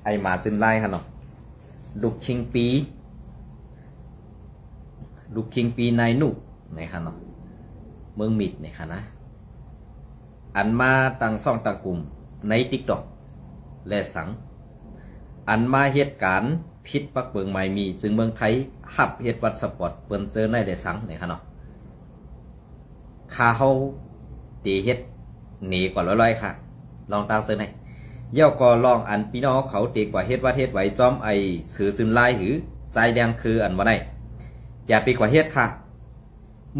ไอหมาซึนไล่ค่ะเนาะลูกคิงปีนายนุในค่ะเนาะเมืองมิดในค่ะนะอันมาตั้งซ่องตั้งกลุ่มในติ๊กต็อกและสังอันมาเหตุการณ์พิษปักเบิงใหม่มีซึ่งเมืองไทยหับเหตุวัดสปอร์ตเปิ้นเจอในได้สังในค่ะเนาะข้าเฮาตีเฮ็ดหนีกว่าร้อยๆค่ะลองตั้งเจอไหนเย่าก็ลองอันพี่น้องเขาตีกว่าเฮ็ดว่าเฮ็ดไว้ซ้อมไอสื่อซึนไล่หรือใจแดงคืออันว่าไหนอย่าไปกว่าเฮ็ดค่ะ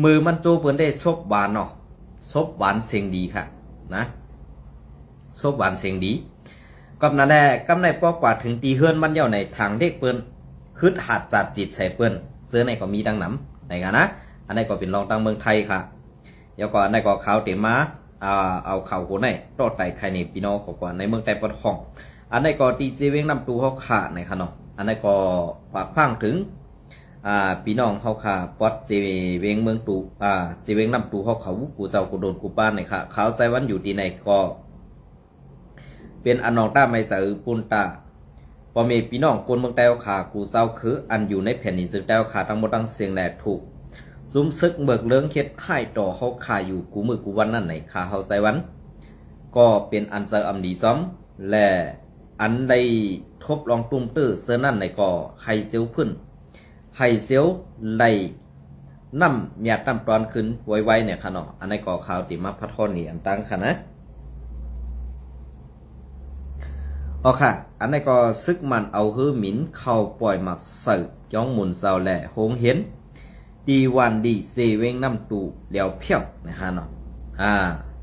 มือมันโจเปิ้นได้ซบบานเนาะซบหวานเสียงดีค่ะนะซบหวานเสียงดีกับนั่นแหละกำในปอกว่าถึงตีเฮือนมันเย่าในทางเด็กเปิ้นคืดหัดจัดจิตใส่เปิ้นเสื้อในก็มีดังหนำในกันนะอันนี้ก็เป็นรองตังเมืองไทยค่ะเดี๋ยวก่อนอันนี้ก็ข่าวเต็มมาเอาข่าวคนไหนรอดไต่ใครในพี่น้องกว่าในเมืองไทยปอดห้องอันนี้ก็ตีเจเวงนำตูเขาขาในค่ะเนาะอันนี้ก็ฝากพังถึงพี่น้องเขาค่ะปอดเจเวงเมืองตูเจเวงนำตูเขากูเจ้ากูโดนกูป้านในค่ะเขาใจวันอยู่ที่ไหนก็เป็นอันนองต้าไม่เจอปุนตาพอมีพี่น้องคนเมืองไทยขากูเจ้าคืออันอยู่ในแผ่นดินซึ่งไทยขาทั้งหมดทั้งเสียงแหลกถูกซุ้มซึกเบิกเลื้งเค็ดให้ต่อเขาขาอยู่กูมือกูวันนั่นไหนขาเขาใจวันก็เป็นอันเจออันดีซ้อมและอันได้ทบลองตุ้มตื้อเสื้อนั่นไหนก็ไฮเซียวขึ้นไฮเซียวไหลน้ำเมียตั้มตอนขึ้นไวๆเนี่ยค่ะเนาะอันนี้ก็ข่าวติมาพัทอนนี่อันตั้งค่ะนะอ๋อค่ะอันนี้ก็ซึกมันเอาฮื้อหมินเข้าปล่อยหมักใส่จ้องหมุนเสาแหล่โฮงเห็นดีวันดีเซเวงน้ำตูเดี๋ยวเพี้ยวนะฮะเนาะ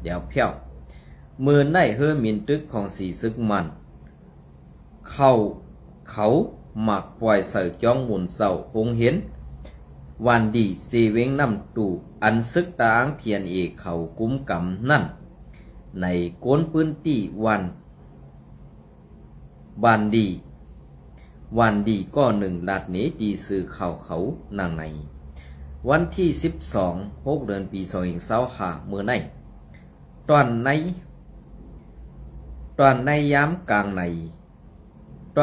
เดี๋ยวเพี้ยวมือในฮื้อหมินตึกของสีซึกมันเขาหมักปล่อยใส่จ้องหมุนเสาโฮงเห็นวันดีเซเวงน้ำตูอันซึกตางเทียนเอกเขากุ้มกำนั่นในโกนปืนตีวันดีก็หนึ่งลาดเนตีสื่อเขานางในวันที่12 เดือนปี2025เมื่อในตอนในย้ำกลางในเ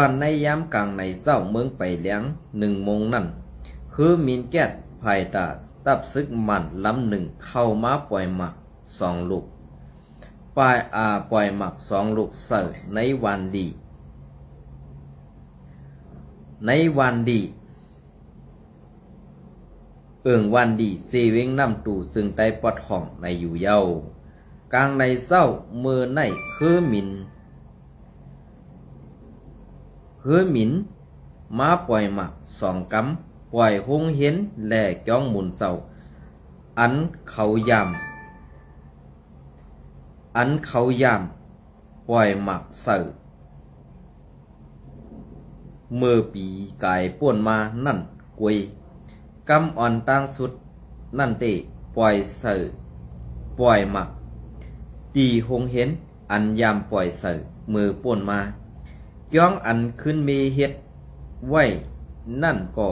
จ้าเมืองไปเลี้ยง1 โมงนั่นคือมินแก๊สภายตาตับซึกมันลำหนึ่งเข้ามาปล่อยหมัก2 ลูกปล่อยหมัก2 ลูกเสิร์ในวันดีวันดีเซเวงน้ำตูซึ่งใต้ปอดห้องในอยู่เย้ากลางในเจ้าเมื่อในคือหมินมาปล่อยหมัก2 กำปล่อยหงเห็นแหล่จ้องหมุนเจ้าอันเขายำปล่อยหมักเสิร์เมื่อปีกายป่วนมานั่นกวยกำอ่อนตั้งสุดนั่นเตะปล่อยเสือปล่อยหมักตีหงเห็นอันยามปล่อยเสือมือป่วนมาย้องอันขึ้นเมเฮ็ดไว้นั่นก็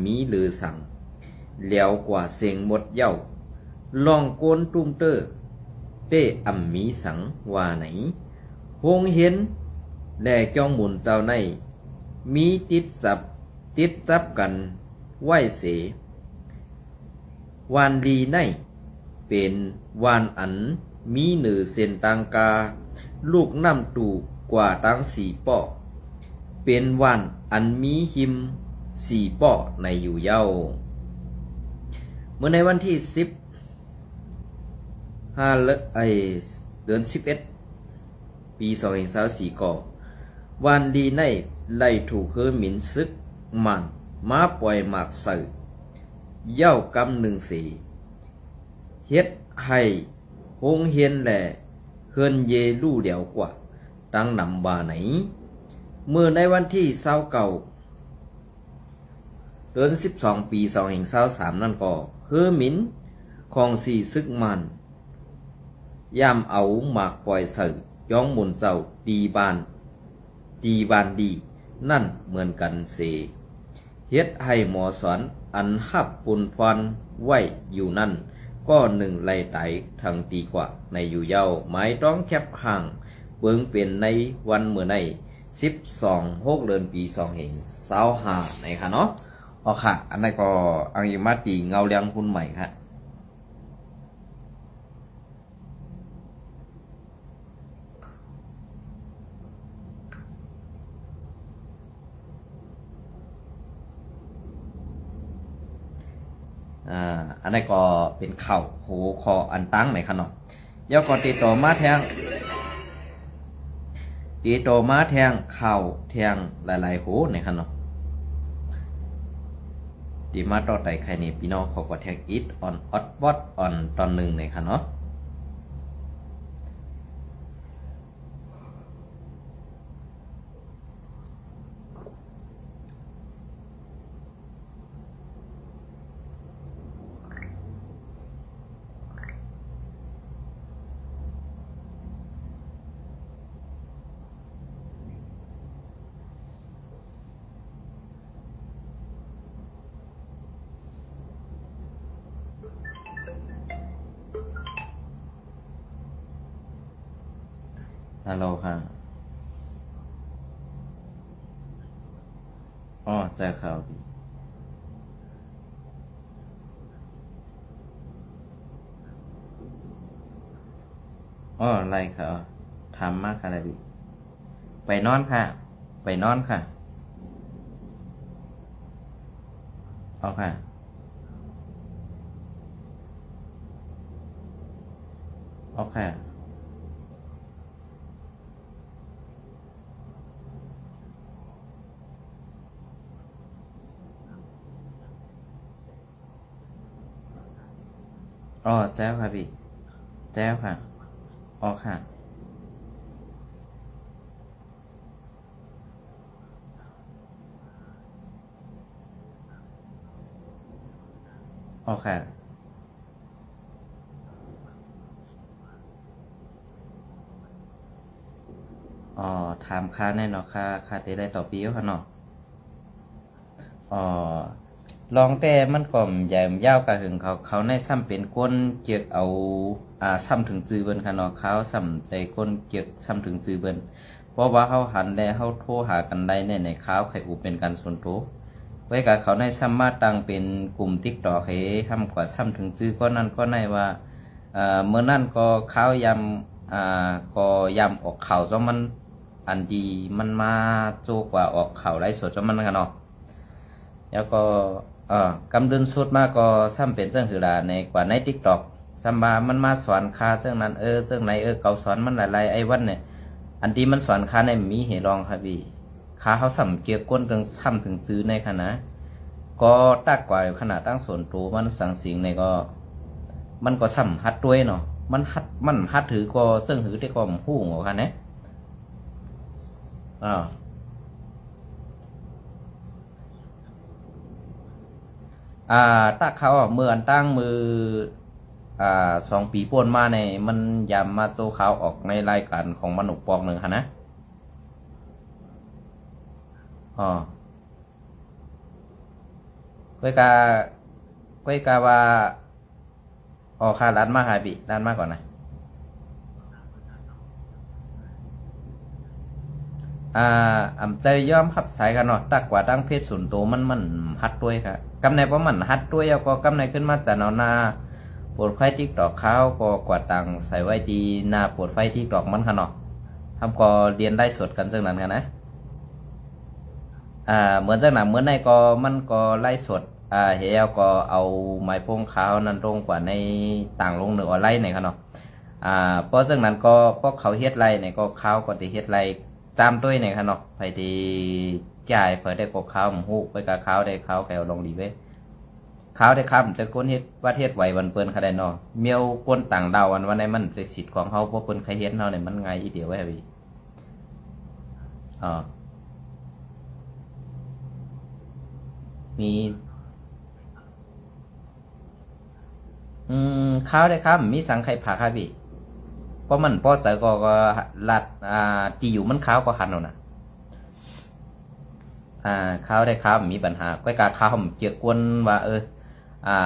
มีหรือสั่งแล้วกว่าเสียงหมดเย้าลองโกนตุ้มเตอเตะมีสังว่าไหนหงเห็นแด่จ้องหมุนเจ้าในมีติดจับกันไหวเสวันดีในเป็นวันอันมีเหนือเส้นตังกาลูกน้ำตูกว่าตั้ง4 ป่อเป็นวันอันมีหิม4 ป่อในอยู่เย้าเมื่อในวันที่เดือน11 ปี2024ก็วันดีในไล่ถูกเฮือหมินซึกมันมาปล่อยหมากใส่เย้ากำ1 สีเฮ็ดให้หงเฮียนแหล่เฮือนเยลู่เดียวกว่าตั้งนำบาไหนเมื่อในวันที่29 เดือน12 ปี2023นั่นก็เฮือหมินของสีซึกมันย่ำเอาหมากปล่อยใส่ย้องหมุนเจ้าดีบานดีนั่นเหมือนกันเสเฮ็ดให้หมอสอนอันหับปุนฟันไว้อยู่นั่นก็1 ไล่ไตทางตีกว่าในอยู่เย้าหมายต้องแคบห่างเบิ่งเป็นในวันเมื่อใน 12 6 เดือนปี2เหง25นะคะเนาะอ๋อค่ะอันนั้นก็อังยมาตีเงาเลี้ยงหุ้นใหม่ค่ะอันนี้ก็เป็นเข่าโหคออันตั้งไหนคะเนาะยอก็ติดต่อมาแทงเข่าแทงหลายๆโหไหนคะเนาะดีมาต่อไต่ใครเนี่ยพี่น้องเขาก็แทงอิทออนออดบอดออนตอนหนึ่งไหนคะเนาะฮัลโหลค่ะอ๋อใจข่าวดีอ๋ออะไรค่ะทำมากอะไรดีไปนอนค่ะไปนอนค่ะเอาค่ะเอาค่ะอ๋อแจ้วค่ะพี่แจ้วค่ะอ๋อค่ะอ๋อค่ะอ๋อถามค่าแน่นอนค่าได้ต่อปีค่ะเนาะอ๋อลองแต่มันก็ใหญ่ยาวกะหึงเขาในซ้ำเป็นก้นเกียกเอาซ้ำถึงจือเบิ้นค่ะเนาะเขาซ้ำใจก้นเกียกซ้ำถึงจือเบิ้นเพราะว่าเขาหันแล้วเขาโทรหากันได้ในข้าวไข่อุเป็นการส่วนตัวไว้กับเขาในซ้ำมาตั้งเป็นกลุ่มติ๊กต่อให้ทำกว่าซ้ำถึงจือก็นั่นก็ในว่าเมื่อนั่นก็ข้าวยำก็ยำออกข่าวจนมันอันดีมันมาโจกว่าออกข่าวไร้สดจนมันกันเนาะแล้วก็กำเดินสุดมากก็ซ้ำเป็นเรื่องหือดาในกว่าในทิกตอกซ้ำมามันมาสอนคาเรื่องนั้นเรื่องไหนเขาสอนมันหลายๆไอ้วันเนี่ยอันที่มันสอนคาในมีเหตุรองครับพี่คาเขาสัมเกียร์ก้นถึงซ้ำถึงซื้อในขณะก็ตักกว่าขนาดตั้งส่วนตัวมันสั่งสิ่งในก็มันก็ซ้ำฮัดด้วยเนาะมันฮัดถือก็ซึ่งถือได้ก็หู้หัวกันนะตักเขาเมื่ออันตั้งมือ2 ปีป่นมาในมันยำมาโซเขาออกในรายการของมนุษย์ปองหนึ่งค่ะนะอ๋อก้อยกาว่าอ๋อค่ะร้านมาหายปีร้านมาก่อนนะเตยย่อมขับสายกันเนาะตักกว่าตั้งเพศส่วนตัวมันฮัดด้วยครับกำในเพราะมันฮัดด้วยแล้วก็กำในขึ้นมาจากนาปวดไฟที่ตอกข้าวก็กว่าตังใส่ไว้ดีนาปวดไฟที่ตอกมันค่ะเนาะทำก็เรียนได้สดกันซึ่งนั้นกันนะเหมือนซึ่งนั้นเหมือนในก็มันก็ไล่สดเฮียก็เอาไม้พงข้าวนั้นลงกว่าในต่างลงเหนือไล่ไหนค่ะเนาะเพราะซึ่งนั้นก็เขาเฮ็ดไรเนี่ยก็ข้าวก็จะเฮ็ดไรตามด้วยเนี่ยค่ะเนาะไปที่จ่ายเพื่อได้กบข้าวหมูไปกับข้าวได้ข้าวแกวลงดีเว้ยข้าวได้ข้ามจะก้นเฮ็ดประเทศไหววันเปิ้นค่ะได้เนาะเมียวก้นต่างดาววันในมันจะสิทธิ์ของเขาเพราะเปิ้นใครเฮ็ดเนาะเนี่ยมันไงอีเดียวไว้พี่อ๋อมีข้าวได้ข้ามมีสังไข่ผักค่ะพี่เพราะมันพอใจก็ลัดตีอยู่มันข้าวก็หันเอานะข้าวได้ข้าวมีปัญหาก้อยกาข้าวผมเกี่ยวกวนว่า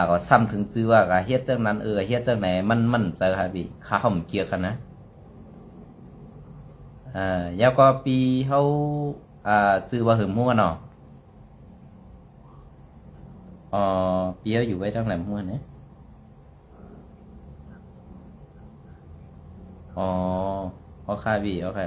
ก็ซ้ำถึงซื้อว่าก็เฮ็ดเจ้านั้นเฮ็ดเจ้าไหนมันเจอครับพี่ข้าวผมเกี่ยวกันนะ แล้วก็ปีเขาซื้อว่าหืมหัวเนาะปีเขาอยู่ไว้ตั้งแต่หัวเนี่ยโอเคพี่โอเค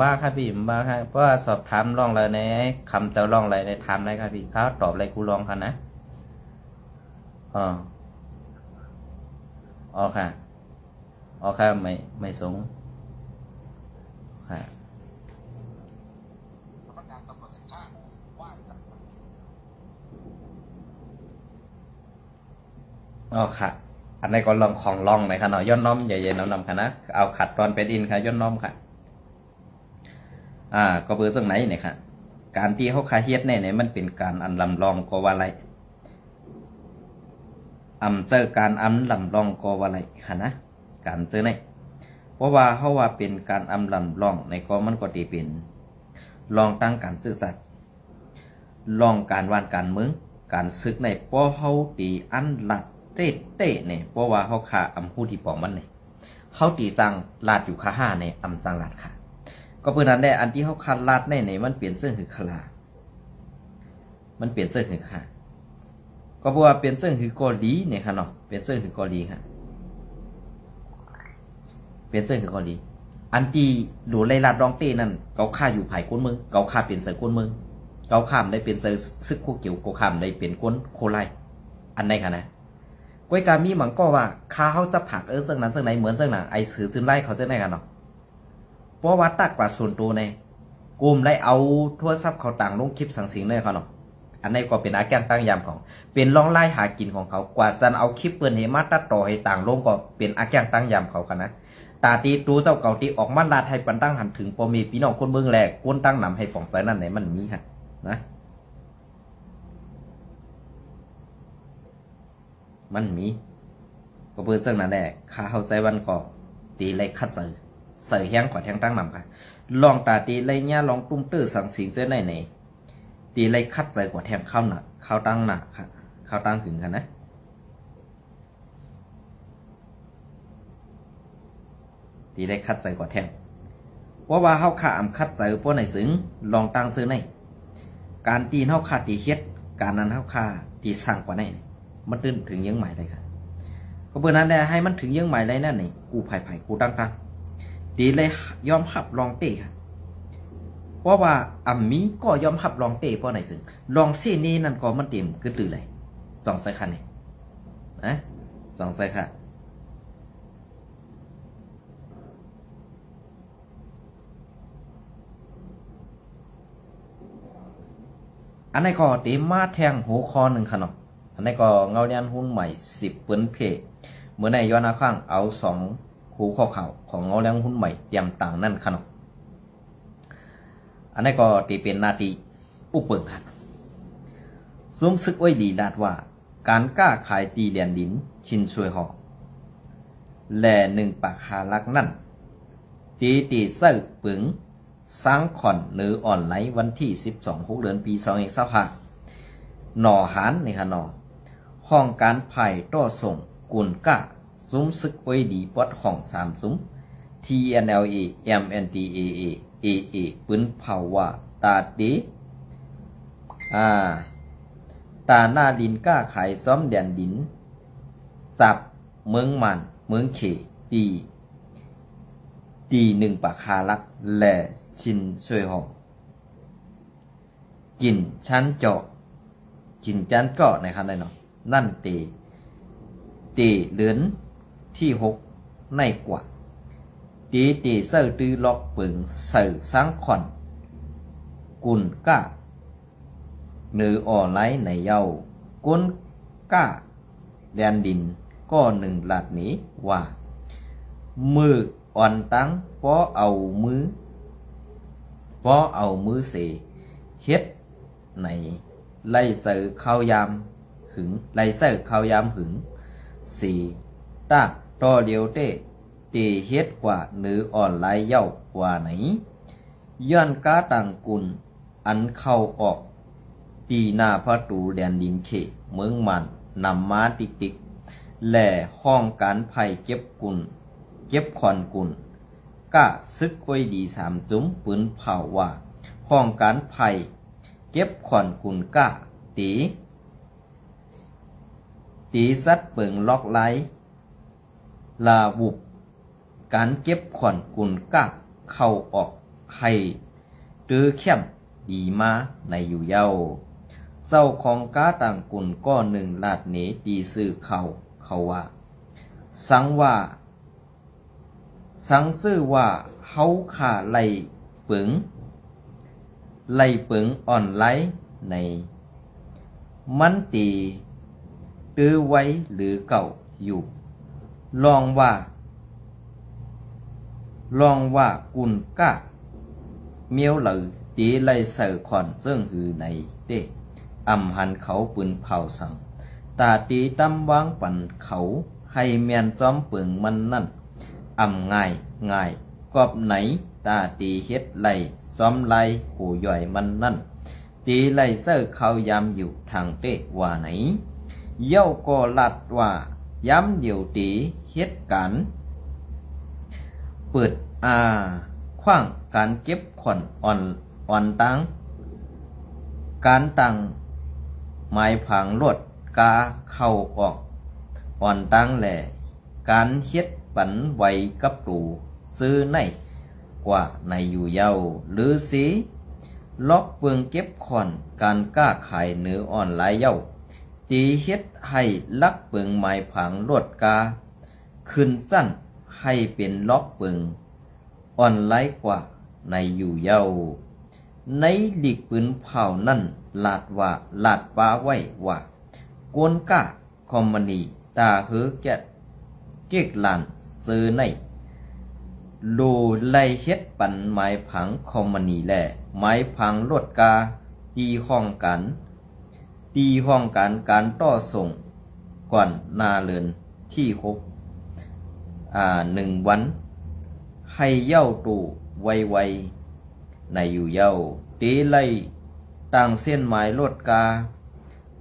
บ้าครับพี่บ้าครับเพราะว่าสอบถามลองเลยในคำเจ้าลองเลยในถามอะไรครับพี่เขาตอบอะไรกูลองค่ะนะโอเคไม่สงค่ะค่ะอันนี้ก็ลองของลองเลยค่ะเนาะย้อนน้อมใหญ่ๆน้ำค่ะนะเอาขัดตอนเป็นอินค่ะย้อนน้อมค่ะก็เบอร์ซึ่งไหนเนี่ยค่ะการที่เขาคาเฮ็ดเนี่ยมันเป็นการอันลำลองก็ว่าอะไรเจอการลำลองก็ว่าอะไรค่ะนะการเจอเนี่ยเพราะว่าเขาว่าเป็นการลำลองในก็มันก็ตีเป็นลองตั้งการซื่อสัตย์ลองการวานการเมืองการซึกในเพราะเขาตีอันหลัดเต้เนี่ยเพราะว่าเขาขาหู้ที่ปองมันเนี่ยเขาตีจังลาดอยู่ขา5เนี่ยจังลาดค่ะก็เพื่อนั้นได้อันที่เขาคัดลาดในมันเปลี่ยนเสื้อหือขลามันเปลี่ยนเสื้อหือขาก็เพราะว่าเปลี่ยนเสื้อหือกอลีเนี่ยค่ะเนาะเปลี่ยนเสื้อหือกอลีค่ะเปลี่ยนเสื้อหือกอลีอันที่ดูไล่ลาดรองเต้นั่นเกาข่าอยู่ภายก้นเมืองเกาข่าเปลี่ยนเสื้อก้นเมืองเกาข่ามได้เปลี่ยนเสื้อซึกคู่เกี่ยวเกาข่ามได้เปลี่ยนก้นโคไลอันไหนค่ะนะก้อยกามีหมังก็ว่าข้าเขาจะผักเสื้อนั้นเสื้อไหนเหมือนเสื้อหนังไอสือซึมไล่เขาเสื้อไหนกันเนาะเพราะว่าตักกว่าส่วนตัวในกลุ่มได้เอาทั่วทรัพย์เขาต่างลงคลิปสังสิงเลยเขาเนาะอันนี้ก็เป็นอาแกงตั้งยามของเป็นล่องไล่หากินของเขากว่าจะเอาคลิปเปิดเหมาตัดต่อให้ต่างลงก็เป็นอาแกงตั้งยามเขากันนะตาตีตูเจ้าเก่าตีออกมาลาไทยปันตั้งหันถึงพอมีพี่น้องคนเมืองแหลกก้นตั้งนำให้ป่องใส่นั่นไหนมันมีค่ะนะมันมีก็เพื่อเสื่องนั่นแหละข้าเข้าใจวันก็ตีเลยคัดใส่แห้งกว่าแทงตั้งนำค่ะลองตาตีเลยเนี่ยลองตุ้มตื้อสังสิงเจ้าไหนตีเลยคัดใส่กว่าแทงเข้าหนักเข้าตั้งหนักค่ะเข้าตั้งถึงค่ะนะตีเลยคัดใส่กว่าแทงว่าเขาขาคัดใส่พวกไหนสึงลองตั้งซื้อไหนการตีเขาขาตีเฮ็ดการนั้นเขาขาตีสั่งกว่าไหนมันถึงยังหมายเลยค่ะก็เพื่อนั้นได้ให้มันถึงยังหมายเลยนั่นนี่กูไผ่กูตั้งดีเลยยอมขับลองเตะค่ะเพราะว่ามีก็ยอมขับลองเตะเพราะไหนสึงลองเส้นนี้นั่นก็มันเต็มขึ้นตื่นเลยสองสายคันนี่นะสองสายค่ะอันนี้ก็ตีมาแทงหัวคอหนึ่งค่ะเนาะอันนี้ก็เงายันหุ้นใหม่10 เปิ้นเพเมื่อในย้อนข้างเอา2หูข้อเข่าของเงายันหุ้นใหม่เตรียมต่างนั่นค่ะเนาะอันนี้ก็ตีเป็นนาทีอุปเปิงค่ะซุ้มซึกไว้ดีดาดว่าการกล้าขายตีเดียนดินชินช่วยหอแหล่1 ปากหาลักนั่นตีเสื้อปึงสร้างขอนหรืออ่อนไหลวันที่12 เดือนปี2025หน่อหานนี่ค่ะหน่อห้องการไผ่ต่อส่งกุนก้าซุ้มซึกไว้ดีปอดห้อง3 ซุ้ม TNLA MNDAA AA ปืนเผาว่าตาดีตาหน้าดินก้าขายซ้อมแดนดินจับเมืองมันเมืองเขตี1 ปากหาลักแหล่ชินช่วยหอกินชั้นเจาะกินจานเจาะนะครับได้เนาะนั่นตีเหลือนที่6ในกว่าตีเซอร์ตื้อล็อกปึงเสือสังขอนกุนก้าเนื้ออ่อนไหลในเย้ากุนก้าแดนดินก็1 หลัดนี้ว่ามืออ่อนตั้งเพราะเอามือเสเฮ็ดในไล่เสือข้าวยามหึงไล่เสือข้าวยามหึง4 ตาต่อเดียวเต้ตีเฮ็ดกว่าเนื้ออ่อนไหลเย้ากว่าไหนย้อนก้าต่างกุล อันเข้าออกตีหน้าประตูแดนดินเขเมืองมันนำมาติกแหล่ห้องการไผ่เก็บขอนกุลก้าซึกไว้ดีสามจุ้มปืนเผาว่าห้องการไผ่เก็บขอนกุลก้าตีซัดเปิงล็อกไลลาบุบการเก็บขอนกุลก้าเข้าออกให้ตื้อเข้มดีมาในอยู่เย้าเศร้าของก้าต่างกุลก็หนึ่งลาดเหนตีสื่อเขาว่าสังซื่อว่าเฮาขาไล่เปิงอ่อนไลในมันตีตื้อไว้หรือเก่าอยู่ลองว่ากุลก้าเมียวเหลือตีไล่เสือขอนเสื่องหือในเต้หันเขาปืนเผาสั่งตาตีตั้มวางปั่นเขาให้เมียนซ้อมเปิงมันนั่นง่ายกอบไหนตาตีเฮ็ดไล่ซ้อมไล่หูย่อยมันนั่นตีไล่เสือเขายำอยู่ทางเต้ว่าไหนเย้าก็ลัดว่าย้ำเดี่ยวตีเฮ็ดกันเปิดขว้างการเก็บขอนอ่อนตังการตังไม้ผางลวดกาเข้าออกอ่อนตังแหล่การเฮ็ดปันไวกับตูซื้อในกว่าในอยู่เย้าหรือสีล็อกเปลืองเก็บขอนการก้าขายเนื้ออ่อนหลายเย้าตีเฮ็ดให้ลักเปลืองไม้ผางลวดกาขึ้นสั้นให้เป็นล็อกเปลืองอ่อนหลายกว่าในอยู่เย้าในหลีกปืนเผานั่นลาดป้าไว้ว่ากวนก้าคอมมานีตาเฮือเก็กลานซื้อในโลไลเฮ็ดปันไม้ผังคอมมานีแหล่ไม้ผังลดกาตีห้องการการต่อส่งก่อนนาเลินที่1 วันให้เย้าตู่ไวในอยู่เย้าตีไล่ต่างเส้นไม้ลดกา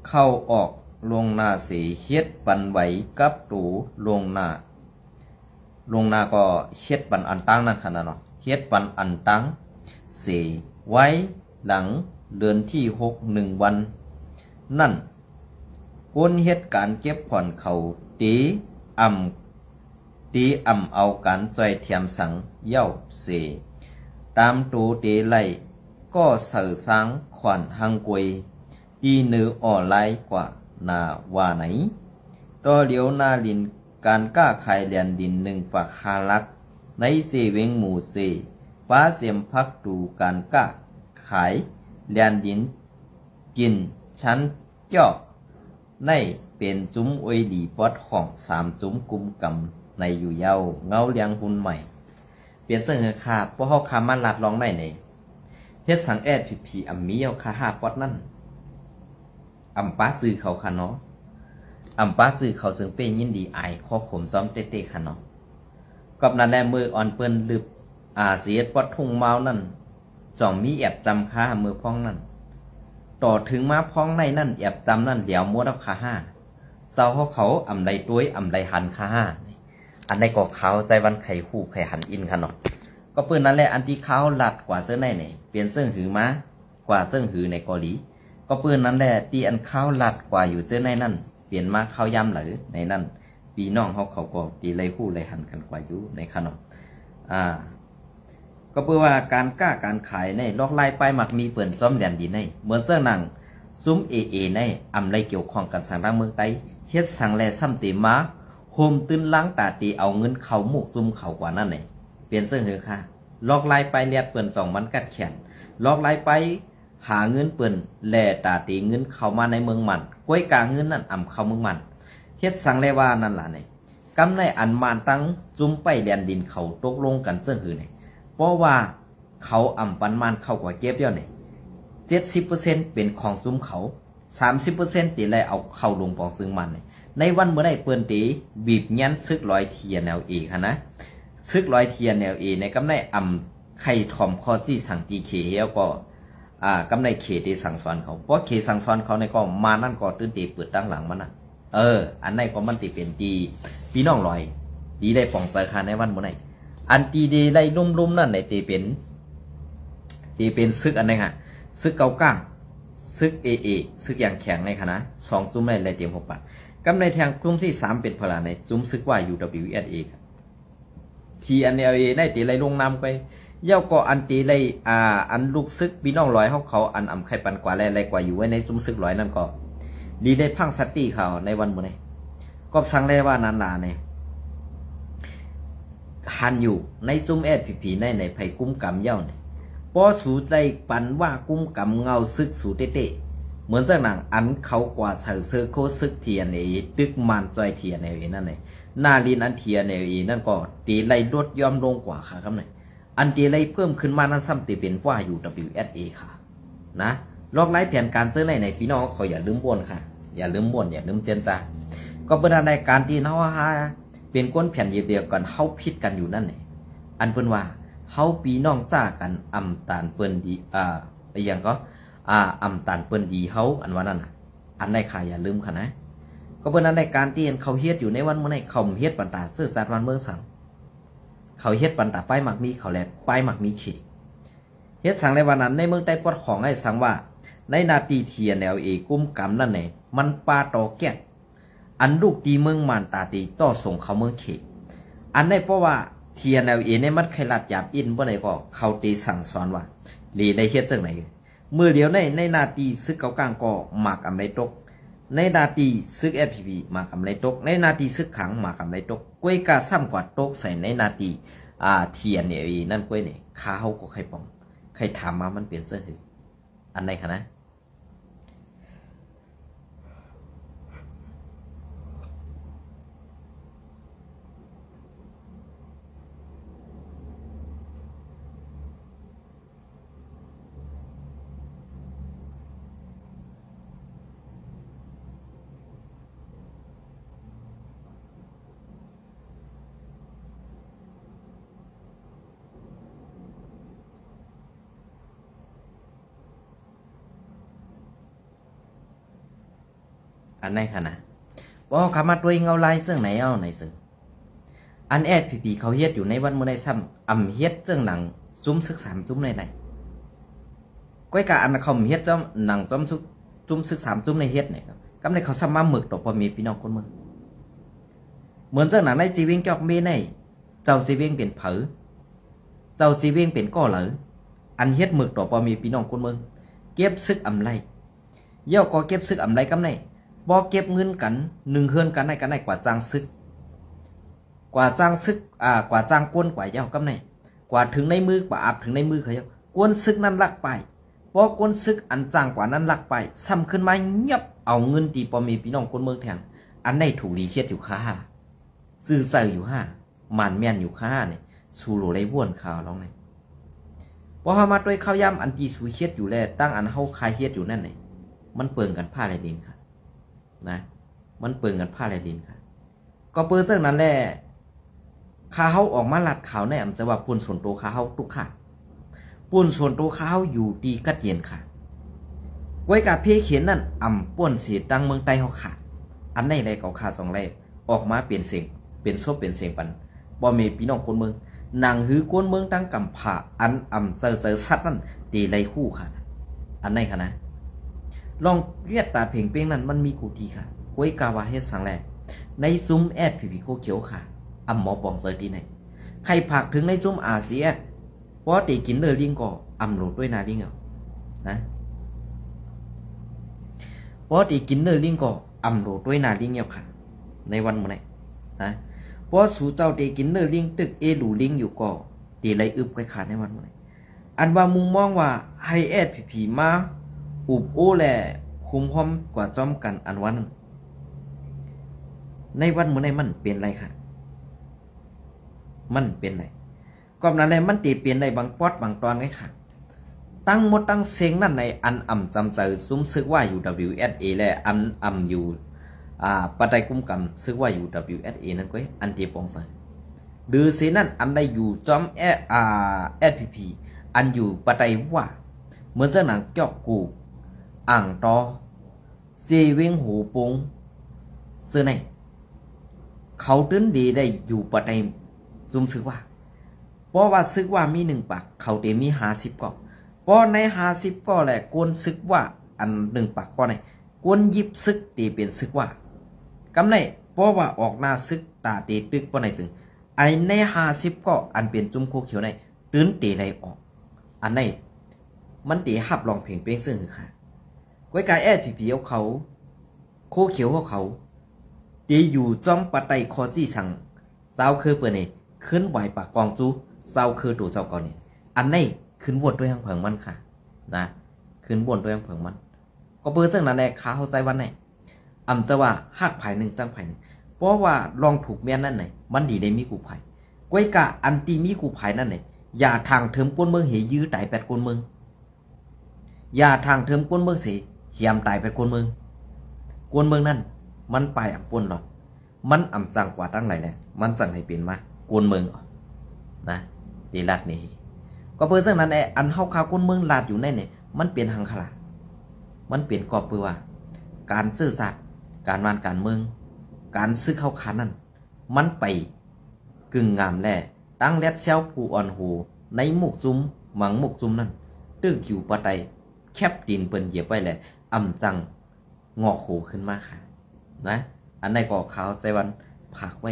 เข้าออกลงนาเสีเฮ็ดปันไหวกับตู่ลงนาก็เฮ็ดปันอันตั้งนั่นขนาดเนาะเฮ็ดปันอันตั้งเสีไว้หลังเดือนที่1 วันนั่นก้นเฮ็ดการเก็บผ่อนเขาตีเอาการจอยเทียมสังเย้าเสตามตูตีไล่ก็เสือสร้างขวัญหังกวยตีเนื้ออ่อไล่กว่านาว่าไหนต่อเลียวนาลินการก้าขายแดนดิน1 ฝัก5 ลักในเซเวงหมู่เซป้าเสียมพักตูการก้าขายแดนดินกินชั้นเจาะในเป็นจุ้มอวยหลีปอดของ3 จุ้มกุมกำในอยู่เย้าเงาเลี้ยงหุ่นใหม่เปลี่ยนเสื้อขาเพราะเขาคามันลัดลองได้ในเฮ็ดสังแอดผีมีเอาคา5 ปอดนั่นป้าซื้อเขาค่ะเนาะป้าซื้อเขาซึ่งเป็นยินดีอายข้อขมซ้อมเตะค่ะเนาะกับนั้นแน่มืออ่อนเปิ้นลึบเสียดปอดทุ่งเมานั่นจ่อมมีแอบจำค่ามือพ้องนั่นต่อถึงมาพ้องในนั่นแอบจำนั่นเดี๋ยวมัวเอาค่า5เศร้าเขาใดด้วยใดหันค่า5อันใดก็เขาใจวันไข่คู่ไข่หันอินค่ะเนาะก็ปืนนั่นแหละอันที่เขาหลัดกว่าเสื้อในเนี่ยเปลี่ยนเสื้อหือมากว่าเสื้อหือในเกาหลีก็ปืนนั้นแหละตีอันเขาหลัดกว่าอยู่เสื้อในนั่นเปลี่ยนมาเขาย่ำหรือในนั่นปีน้องเขาก็ตีไรคู่ไรหันกันกว่าอยู่ในขนมก็เพื่อว่าการกล้าการขายในลอกไล่ไปมักมีเปิ่นซ้อมแดนดินในเหมือนเสื้อหนังซุ้มในไรเกี่ยวข้องกันสังร่างเมืองไต้เฮ็ดสังแลซ้ำตีมาโฮมตื้นล้างตาตีเอาเงินเขาหมุกซุ่มเขากว่านั่นเนี่ยเปลี่ยนเสื้อหือค่ะลอกไล่ไปเลียดเปิ่น2 วันกัดแขนลอกไล่ไปหาเงินเปิ่นแลตาตีเงินเข้ามาในเมืองมันก้วยกาเงินนั่นเข้าเมืองมันเฮ็ดสังแลว่านั่นล่ะเนี่ยกำในอันมานตั้งจุ้มไปแดนดินเขาตกลงกันเสื้อหือเนี่ยเพราะว่าเขาปันมันเข้ากว่าเก็บเดียวเนี่ย70% เป็นของซุ้มเขา 30% ตีไล่เอาเข้าลงปองซึ่งมันเนี่ยในวันเมื่อได้เปิ้นตีบีบยันซึกร้อยเทียนแนวเอค่ะนะซึกร้อยเทียนแนวเอในกำในไข่ถ่อมคอซี่สั่งจีเคเฮียก็ กำในเขตที่สั่งสอนเขาเพราะเขตสั่งสอนเขาในก็มานั่นก็ตื่นตีเปิดตั้งหลังมันนะอันไหนก็มันตีเป็นตีพี่น้องลอยตีได้ป่องสาขาในวันมื้อไหนอันตีดีได้ลุ่มๆนั่นในตีเป็นซึกอันไหนฮะซึกเกาก้างซึกซึกอย่างแข็งในคณะ2จุ่มในเลยเตรียม6 ปะกำในทางกลุ่มที่3เป็นพลาในจุ่มซึกว่า UWSA TNLA ได้ตีไรลงนำไปเย่าก็อันตีไรอันลูกซึกพี่น้องลอยเขาอันไข่ปันกว่าไรกว่าอยู่ไว้ในจุ่มซึกลอยนั่นก็ดีได้พังสัตตี้เขาในวันมื้อไหนก็สั่งเลยว่านานๆเนี่ยหันอยู่ในจุ่มSPPในไผ่กุ้มกำเย่าเนี่ยพอสูใจปันว่ากุ้มกำเงาซึกสูเตะเหมือนเจ้าหนังอันเขากว่าเสือโคซึกเทียนเอตึกมันจอยเทียนเอนั่นเลยนาลินอันเทียนเอนั่นก็ตีไรลดยอมลงกว่าค่ะครับเนี่ยอันตีไรเพิ่มขึ้นมานั้นซ้ำตีเป็นว่า UWSA ค่ะนะลอกไล่แผนการซื้อในพี่น้องเขาอย่าลืมบ่นค่ะอย่าลืมบ่นอย่าลืมเจนจ้าก็เป็นในการที่เขาเป็นก้นแผ่นเดียวกันเขาพิดกันอยู่นั่นเองอันเป็นว่าเขาปีน้องจ้ากันอำตานเปิ้นดีอย่างก็อำตานเปิ้นดีเขาอันว่านั่นอันในค่ะอย่าลืมค่ะนะก็เป็นในการที่เขาเฮ็ดอยู่ในวันเมื่อไหร่เขาเฮ็ดปันตาซื่อสัตย์วันเมื่อสั่งเขาเฮ็ดปันตาป้ายหมักมีเขาแหลกป้ายหมักมีขีเฮ็ดสั่งในวันนั้นในเมืองใต้ปอดของให้สั่งว่าในนาทีเทียนแนวกุ้มกำนั่นเองมันปลาตอแก้อันลูกตีเมืองมันตาตีต่อส่งเขาเมืองเขตอันในเพราะว่าเทียนแนวในมันไขลัดหยาบอินเมื่อไหร่ก็เขาตีสั่งสอนว่าลีได้เฮ็ดจังไหนเมื่อเดียวในนาทีซึกเกากลางก็หมากอำไรตกในนาทีซึกSPPหมากอำไรตกในนาทีซึกขังหมากอำไรตกกล้วยกาซ้ำกว่าตกใส่ในนาทีเทียนนั่นกล้วยเนี่ยข้าเขาก็ใครปองใครถามมามันเปลี่ยนเสื้อถืออันไหนคะนะอันไหนคะนะว่าเขามาด้วยเงาลายเสื่องไหนเอาไหนซึ่งอันSPPเขาเฮ็ดอยู่ในวันเมื่อไรซ้ำเฮ็ดเสื่องหนังซุ้มซึก3ซุ้มในก้อยกะอันเขาเฮ็ดจ้อหนังซุ้มซึก3ซุ้มในเฮ็ดเนี่ยกำในเขาซ้ำมาหมึกต่อพอมีพี่น้องคนเมืองเหมือนเสื่องหนังในจีวิงจอกเมในเจ้าจีวิงเป็นเผอเจ้าจีวิงเป็นก้อเหลออันเฮ็ดหมึกต่อพอมีพี่น้องคนเมืองเก็บซึกไรเย่าก็เก็บซึกไรกำในบ่เก็บเงินกัน1เฮือนกันได้กว่าจ้างซึกกว่าจ้างซึกกว่าจ้างก้นกว่าเย้ากำในกว่าถึงในมือกว่าอับถึงในมือเขาเย้าก้นซึกนั้นลักไปบ่ก้นซึกอันจ้างกว่านั้นลักไปซ้ำขึ้นมาเงียบเอาเงินตีพอมีพี่น้องคนเมืองแทนอันได้ถูกรีเฮ็ดอยู่ค่าซื้อใส่อยู่5มันแม่นอยู่ค่าเนี่ยสู่โหลได้บ้วนข่าวลองนี่บ่เฮามาด้วยข้าวยำอันที่สู่เฮ็ดอยู่แลตั้งอันเฮาคายเฮ็ดอยู่นั่นนี่มันเปิงกันผ้าไรดินค่ะนะมันเปิงกันผ้าไรดินค่ะก็เปิดเรื่องนั้นแหละข้าเฮาออกมาลัดข่าวในจะว่าปุ่นส่วนตัวข้าเฮาทุกค่ะปุ่นส่วนตัวข้าเฮาอยู่ดีกัดเย็นค่ะไว้กับเพเขียนนั่นป่นเสียดังเมืองใต้เฮาค่ะอันไหนไรเก่าขา2ไรออกมาเปลี่ยนเสียงเป็นโซเป็นเสียงปันบ่มีพี่น้องคนเมืองนางหือก้นเมืองตั้งกำผาอันเซอซัดนั่นตีไรคู่ค่ะอันไหนค่ะนะลองเวียดตาเพ่งเป้งนั้นมันมีกูทีค่ะกวยกาวาเฮ็ดสังแลในซุ้มSPPโคเขียวค่ะหมอปองเซอร์ที่ไหนใครผักถึงในซุ้มอาเซียนเพราะตีกินเลยลิงก็โหลดด้วยนาลิงเอานะเพราะตีกินเลยลิงก็โหลดด้วยนาลิงเอาค่ะในวันมื้อไหนนะเพราะสู่เจ้าตีกินเลยลิงตึกหลูลิงอยู่ก็ตีไรอึบไว้ขาดในวันมื้อไหนอันว่ามุมมองว่าให้SPPมาอุบโอแลคุมพร้อมกว่าจอมกันอันวันในวันมื้อไหนมันเปลี่ยนไรค่ะมันเป็นไรก็นั้นในมันตีเปลี่ยนในบางปอดบางตอนไงค่ะตั้งหมดตั้งเสียงนั่นในอันจำใจซุ้มซึกว่า UWSA และอยู่ปัจจัยกุมกรรมซึกว่า UWSA นั่นก็อันตีปองใส่ดือเสียนั่นอันใดอยู่จอมSPP อันอยู่ปัจจัยว่า เหมือนเจ้าหนังจอกกูอ่างตอเซเวงหูปงเสื้อในเขาตื้นดีได้อยู่ปะในซุ่มซึกว่าเพราะว่าซึกว่ามี1 ปากเขาเตมี50 ก่อเพราะใน50 ก่อแหละกวนซึกว่าอัน1 ปากก่อในกวนยิบซึกตีเป็นซึกว่ากำในเพราะว่าออกหน้าซึกตาตีตึกปะในซึ่งไอใน50 ก่ออันเป็นจุ่มโคเขียวในตื้นตีไรออกอันในมันตีหับลองเพลงเป้งซึ่งคือค่ะไว้กายแอดผีเอาเขาโคเขียวเขาตีอยู่จ้องปะไตคอซี่สังเจ้าคือเปิดเนี่ยขึ้นไหวปากกองจูเจ้าคือตัวเจ้าก่อนเนี่ยอันนี้ขึ้นวนด้วยทางเผิงมันค่ะนะขึ้นวนด้วยทางเผิงมันก็เปิดซึ่งนั่นแหละขาเขาใจวันไหนจะว่าหักไผ่หนึ่งจังไผ่หนึ่งเพราะว่าลองถูกเมียนนั่นไหนมันดีได้มีกูไผ่ก้อยกะอันตีมีกูไผ่นั่นไหนอย่าทางเทิมก้นเมืองเหยื้อตายแปดก้นเมืองอย่าทางเทิมก้นเมืองเสียเหี่ยมตายแปดก้นเมืองนั่นมันไปอ่ำปนหรอมันอ่ำจังกว่าตั้งไหลแหละมันสั่งให้เป็นมากวนเมืองนะตีลาดนี่ก็เพื่อซึ่งนั้นไอ้อันเฮาคากวนเมืองลาดอยู่ในเนี่ยมันเปลี่ยนหังขลามันเปลี่ยนกอบเพื่อว่าการซื่อสัตย์การวานการเมืองการซื้อเข้าขานั่นมันไปกึ่งงามแหล่ตั้งแลดเซลผู้อ่อนหูในหมกซุ้มหมังหมกซุ้มนั่นตึกอยู่ปะไตแคบดินเปิ้นเหยียบไว้แหละอ่ำจังงอกหูขึ้นมาค่ะนะอันในก่อขาวใส่วันผักไว้